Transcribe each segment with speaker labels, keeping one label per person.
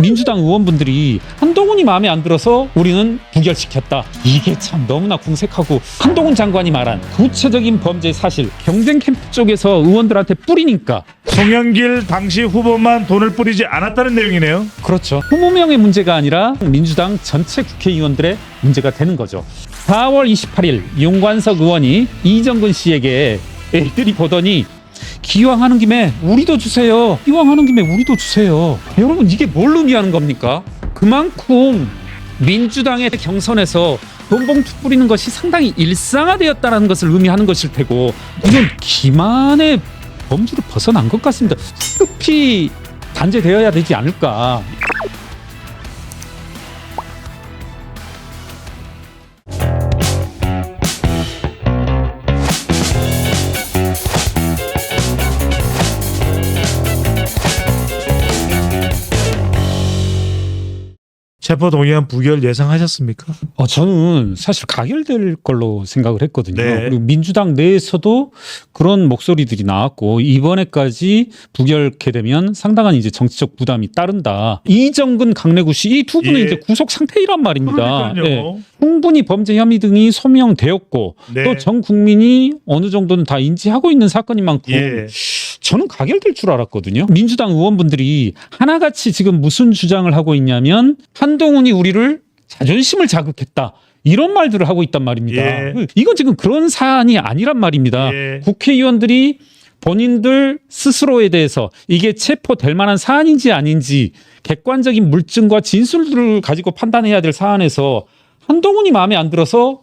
Speaker 1: 민주당 의원분들이 한동훈이 마음에 안 들어서 우리는 부결시켰다. 이게 참 너무나 궁색하고, 한동훈 장관이 말한 구체적인 범죄 사실 경쟁 캠프 쪽에서 의원들한테 뿌리니까.
Speaker 2: 송영길 당시 후보만 돈을 뿌리지 않았다는 내용이네요.
Speaker 1: 그렇죠. 20명의 문제가 아니라 민주당 전체 국회의원들의 문제가 되는 거죠. 4월 28일 윤관석 의원이 이정근 씨에게 애들이 보더니 기왕하는 김에 우리도 주세요. 기왕하는 김에 우리도 주세요. 여러분, 이게 뭘 의미하는 겁니까? 그만큼 민주당의 경선에서 돈봉투 뿌리는 것이 상당히 일상화되었다는 것을 의미하는 것일 테고, 이건 기만의 범주를 벗어난 것 같습니다. 급히 단죄되어야 되지 않을까.
Speaker 2: 체포동의안 부결 예상하셨습니까?
Speaker 1: 저는 사실 가결될 걸로 생각을 했거든요.
Speaker 2: 네.
Speaker 1: 그리고 민주당 내에서도 그런 목소리들이 나왔고, 이번에까지 부결케 되면 상당한 이제 정치적 부담이 따른다. 이정근, 강내구 씨 이 두 분은
Speaker 2: 예.
Speaker 1: 이제 구속 상태이란 말입니다.
Speaker 2: 그러니까요.
Speaker 1: 예. 충분히 범죄 혐의 등이 소명되었고,
Speaker 2: 네.
Speaker 1: 또 전 국민이 어느 정도는 다 인지하고 있는 사건인 만큼
Speaker 2: 예.
Speaker 1: 저는 가결될 줄 알았거든요. 민주당 의원분들이 하나같이 지금 무슨 주장을 하고 있냐면, 한동훈이 우리를 자존심을 자극했다, 이런 말들을 하고 있단 말입니다.
Speaker 2: 예.
Speaker 1: 이건 지금 그런 사안이 아니란 말입니다.
Speaker 2: 예.
Speaker 1: 국회의원들이 본인들 스스로에 대해서 이게 체포될 만한 사안인지 아닌지 객관적인 물증과 진술들을 가지고 판단해야 될 사안에서 한동훈이 마음에 안 들어서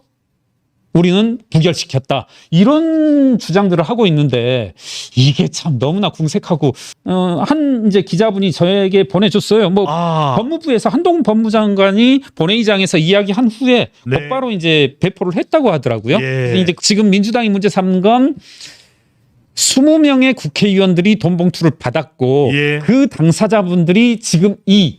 Speaker 1: 우리는 부결시켰다, 이런 주장들을 하고 있는데, 이게 참 너무나 궁색하고, 한 이제 기자분이 저에게 보내줬어요. 뭐 법무부에서 한동훈 법무장관이 본회의장에서 이야기한 후에
Speaker 2: 네.
Speaker 1: 곧바로 이제 배포를 했다고 하더라고요.
Speaker 2: 예.
Speaker 1: 그래서 이제 지금 민주당이 문제 삼는 건 20명의 국회의원들이 돈 봉투를 받았고,
Speaker 2: 예.
Speaker 1: 그 당사자분들이 지금 이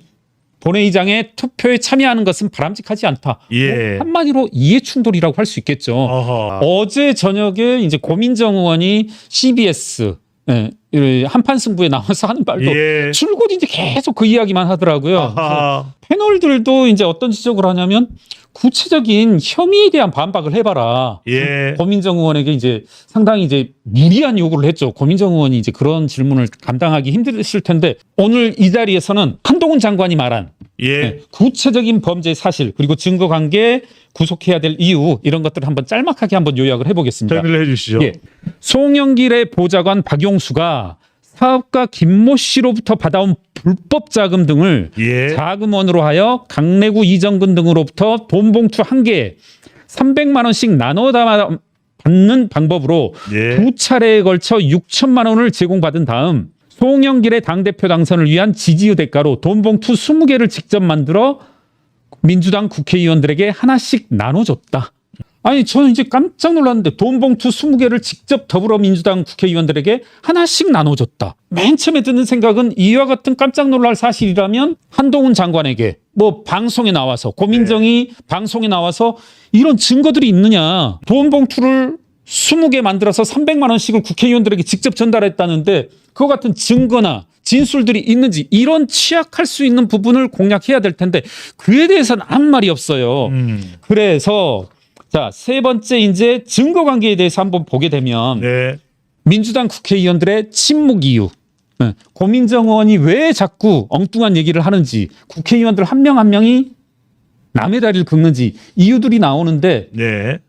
Speaker 1: 본회의장에 투표에 참여하는 것은 바람직하지 않다.
Speaker 2: 예.
Speaker 1: 뭐 한마디로 이해 충돌이라고 할 수 있겠죠.
Speaker 2: 어허.
Speaker 1: 어제 저녁에 이제 고민정 의원이 CBS 한판 승부에 나와서 하는 말도
Speaker 2: 예.
Speaker 1: 줄곧 이제 계속 그 이야기만 하더라고요.
Speaker 2: 아하.
Speaker 1: 패널들도 이제 어떤 지적을 하냐면, 구체적인 혐의에 대한 반박을 해봐라.
Speaker 2: 예.
Speaker 1: 고민정 의원에게 이제 상당히 이제 무리한 요구를 했죠. 고민정 의원이 이제 그런 질문을 감당하기 힘드실 텐데, 오늘 이 자리에서는 한동훈 장관이 말한
Speaker 2: 예.
Speaker 1: 구체적인 범죄 사실, 그리고 증거 관계, 구속해야 될 이유, 이런 것들을 한번 짤막하게 한번 요약을 해보겠습니다.
Speaker 2: 정리를 해주시죠.
Speaker 1: 예. 송영길의 보좌관 박용수가 사업가 김모 씨로부터 받아온 불법 자금 등을
Speaker 2: 예.
Speaker 1: 자금원으로 하여 강내구, 이정근 등으로부터 돈 봉투 1개에 300만 원씩 나눠 받는 방법으로
Speaker 2: 예.
Speaker 1: 두 차례에 걸쳐 6천만 원을 제공받은 다음, 송영길의 당대표 당선을 위한 지지의 대가로 돈 봉투 20개를 직접 만들어 민주당 국회의원들에게 하나씩 나눠줬다. 아니, 저는 이제 깜짝 놀랐는데, 돈 봉투 20개를 직접 더불어민주당 국회의원들에게 하나씩 나눠줬다. 맨 처음에 드는 생각은, 이와 같은 깜짝 놀랄 사실이라면 한동훈 장관에게 뭐 방송에 나와서, 고민정이 방송에 나와서 이런 증거들이 있느냐, 돈 봉투를 20개 만들어서 300만 원씩을 국회의원들에게 직접 전달했다는데 그와 같은 증거나 진술들이 있는지, 이런 취약할 수 있는 부분을 공략해야 될 텐데 그에 대해서는 아무 말이 없어요. 그래서 자, 세 번째 이제 증거 관계에 대해서 한번 보게 되면,
Speaker 2: 네.
Speaker 1: 민주당 국회의원들의 침묵 이유, 고민정 의원이 왜 자꾸 엉뚱한 얘기를 하는지, 국회의원들 한 명 한 명이 남의 다리를 긁는지, 이유들이 나오는데,
Speaker 2: 네.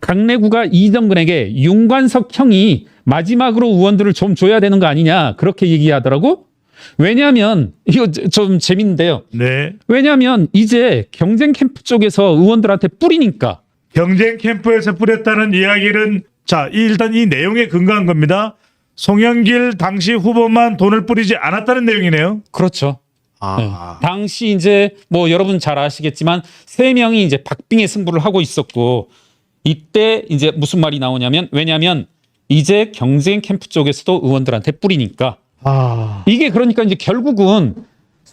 Speaker 1: 강내구가 이정근에게 윤관석 형이 마지막으로 의원들을 좀 줘야 되는 거 아니냐, 그렇게 얘기하더라고. 왜냐하면 이거 좀 재밌는데요.
Speaker 2: 네.
Speaker 1: 왜냐하면 이제 경쟁 캠프 쪽에서 의원들한테 뿌리니까.
Speaker 2: 경쟁 캠프에서 뿌렸다는 이야기는, 자, 일단 이 내용에 근거한 겁니다. 송영길 당시 후보만 돈을 뿌리지 않았다는 내용이네요.
Speaker 1: 그렇죠.
Speaker 2: 아.
Speaker 1: 당시 이제 뭐 여러분 잘 아시겠지만 3명이 이제 박빙의 승부를 하고 있었고, 이때 이제 무슨 말이 나오냐면, 왜냐하면 이제 경쟁 캠프 쪽에서도 의원들한테 뿌리니까. 이게 그러니까 이제 결국은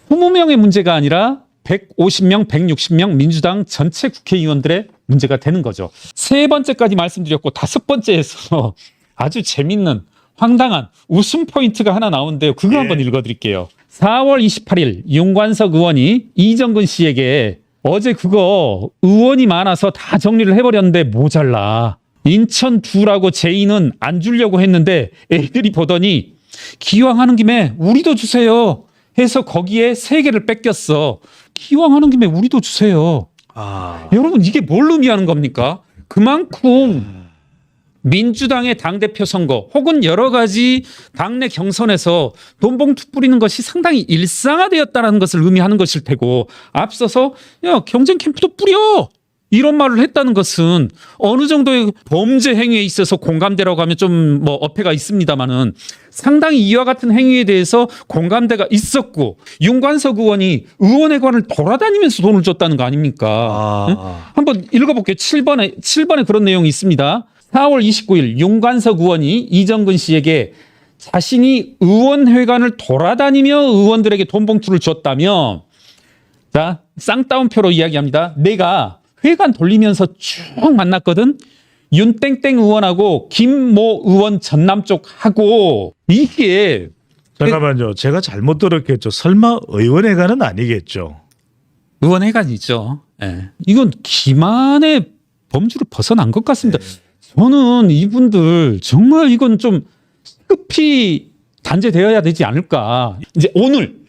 Speaker 1: 20명의 문제가 아니라 150명, 160명 민주당 전체 국회의원들의 문제가 되는 거죠. 세 번째까지 말씀드렸고, 다섯 번째에서 아주 재밌는 황당한 웃음 포인트가 하나 나오는데요. 그거 한번 읽어드릴게요. 4월 28일 윤관석 의원이 이정근 씨에게 어제 그거 의원이 많아서 다 정리를 해버렸는데 모자라. 인천 두라고 제의는 안 주려고 했는데 애들이 보더니 기왕 하는 김에 우리도 주세요 해서 거기에 3개를 뺏겼어. 기왕 하는 김에 우리도 주세요. 여러분 이게 뭘 의미하는 겁니까? 그만큼 민주당의 당대표 선거 혹은 여러 가지 당내 경선에서 돈 봉투 뿌리는 것이 상당히 일상화되었다는 것을 의미하는 것일 테고, 앞서서 야 경쟁 캠프도 뿌려 이런 말을 했다는 것은 어느 정도의 범죄 행위에 있어서 공감대라고 하면 좀 뭐 어폐가 있습니다만은 상당히 이와 같은 행위에 대해서 공감대가 있었고, 윤관석 의원이 의원회관을 돌아다니면서 돈을 줬다는 거 아닙니까? 응? 한번 읽어볼게요. 7번에 그런 내용이 있습니다. 4월 29일 윤관석 의원이 이정근 씨에게 자신이 의원회관을 돌아다니며 의원들에게 돈 봉투를 줬다며, 자 쌍따옴표로 이야기합니다. 내가 회관 돌리면서 쭉 만났거든. 윤땡땡 의원하고 김모 의원 전남 쪽하고. 이게
Speaker 2: 잠깐만요. 제가 잘못 들었겠죠. 설마 의원회관은 아니겠죠.
Speaker 1: 의원회관이죠. 예. 이건 기만의 범주를 벗어난 것 같습니다. 저는 이분들 정말 이건 좀 급히 단죄되어야 되지 않을까. 이제 오늘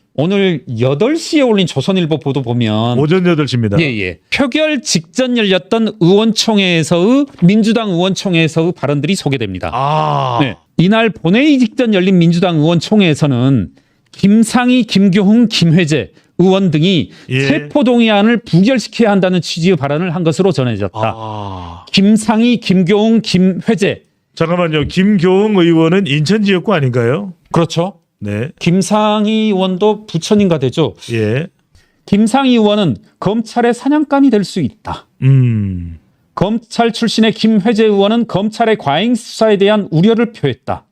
Speaker 1: 8시에 올린 조선일보 보도 보면
Speaker 2: 오전 8시입니다.
Speaker 1: 예. 표결 직전 열렸던 의원총회에서의 민주당 의원총회에서의 발언들이 소개됩니다. 네. 이날 본회의 직전 열린 민주당 의원총회에서는 김상희, 김교훈, 김회재 의원 등이 체포동의안을 부결시켜야 한다는 취지의 발언을 한 것으로 전해졌다. 김상희, 김교훈, 김회재.
Speaker 2: 잠깐만요. 김교웅 의원은 인천 지역구 아닌가요?
Speaker 1: 그렇죠.
Speaker 2: 네.
Speaker 1: 김상희 의원도 부천인가 되죠.
Speaker 2: 예.
Speaker 1: 김상희 의원은 검찰의 사냥감이 될 수 있다. 검찰 출신의 김회재 의원은 검찰의 과잉 수사에 대한 우려를 표했다.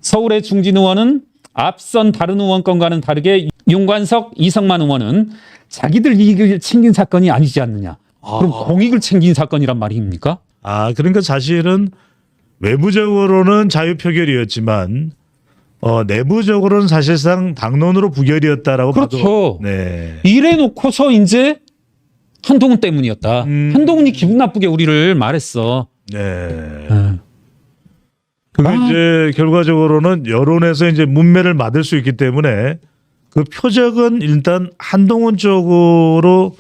Speaker 1: 서울의 중진 의원은 앞선 다른 의원권과는 다르게 윤관석, 이성만 의원은 자기들 이익을 챙긴 사건이 아니지 않느냐. 그럼 공익을 챙긴 사건이란 말입니까?
Speaker 2: 그러니까 사실은 외부적으로는 자유표결이었지만 내부적으로는 사실상 당론으로 부결이었다라고
Speaker 1: 그렇죠.
Speaker 2: 봐도. 네.
Speaker 1: 이래 놓고서 이제 한동훈 때문이었다. 한동훈이 기분 나쁘게 우리를 말했어.
Speaker 2: 네. 그게 이제 결과적으로는 여론에서 이제 문매를 맞을 수 있기 때문에 그 표적은 일단 한동훈 쪽으로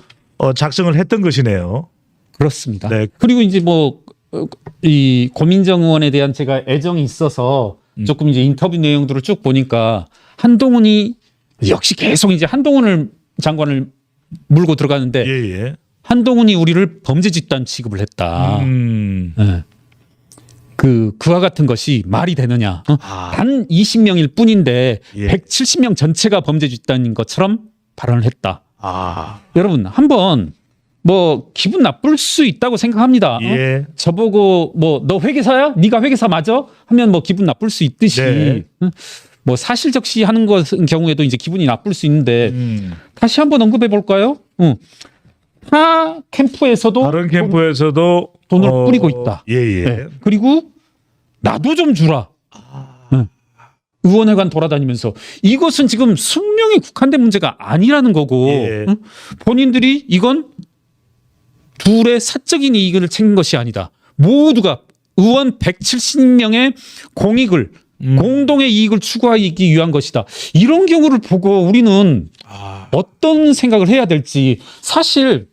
Speaker 2: 작성을 했던 것이네요.
Speaker 1: 그렇습니다.
Speaker 2: 네.
Speaker 1: 그리고 이제 뭐 이 고민정 의원에 대한 제가 애정이 있어서 조금 이제 인터뷰 내용들을 쭉 보니까 한동훈이 역시 계속 이제 한동훈을 장관을 물고 들어가는데
Speaker 2: 예.
Speaker 1: 한동훈이 우리를 범죄 집단 취급을 했다. 네. 그와 같은 것이 말이 되느냐? 단 20명일 뿐인데 170명 전체가 범죄 집단인 것처럼 발언을 했다. 여러분 한번 뭐 기분 나쁠 수 있다고 생각합니다.
Speaker 2: 예.
Speaker 1: 저보고 뭐 너 회계사야? 네가 회계사 맞아? 하면 뭐 기분 나쁠 수 있듯이
Speaker 2: 네.
Speaker 1: 뭐 사실적시 하는 것 경우에도 이제 기분이 나쁠 수 있는데 다시 한번 언급해 볼까요? 타 캠프에서도
Speaker 2: 다른 캠프에서도
Speaker 1: 돈을 뿌리고 있다.
Speaker 2: 예.
Speaker 1: 네. 그리고 나도 좀 주라. 의원회관 돌아다니면서 이것은 지금 숙명에 국한된 문제가 아니라는 거고 본인들이 이건 둘의 사적인 이익을 챙긴 것이 아니다. 모두가 의원 170명의 공익을 공동의 이익을 추구하기 위한 것이다. 이런 경우를 보고 우리는 어떤 생각을 해야 될지. 사실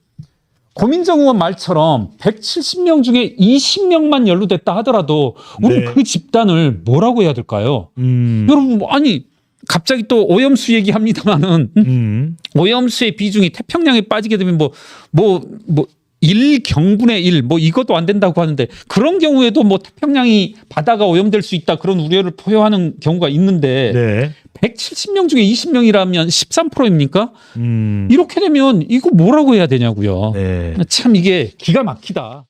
Speaker 1: 고민정 의원 말처럼 170명 중에 20명만 연루됐다 하더라도 우리 그 집단을 뭐라고 해야 될까요? 여러분 아니 갑자기 또 오염수 얘기합니다만은 오염수의 비중이 태평양에 빠지게 되면 뭐 1경분의 1 뭐 이것도 안 된다고 하는데 그런 경우에도 뭐 태평양이 바다가 오염될 수 있다 그런 우려를 표현하는 경우가 있는데 170명 중에 20명이라면 13%입니까? 이렇게 되면 이거 뭐라고 해야 되냐고요. 참 이게 기가 막히다.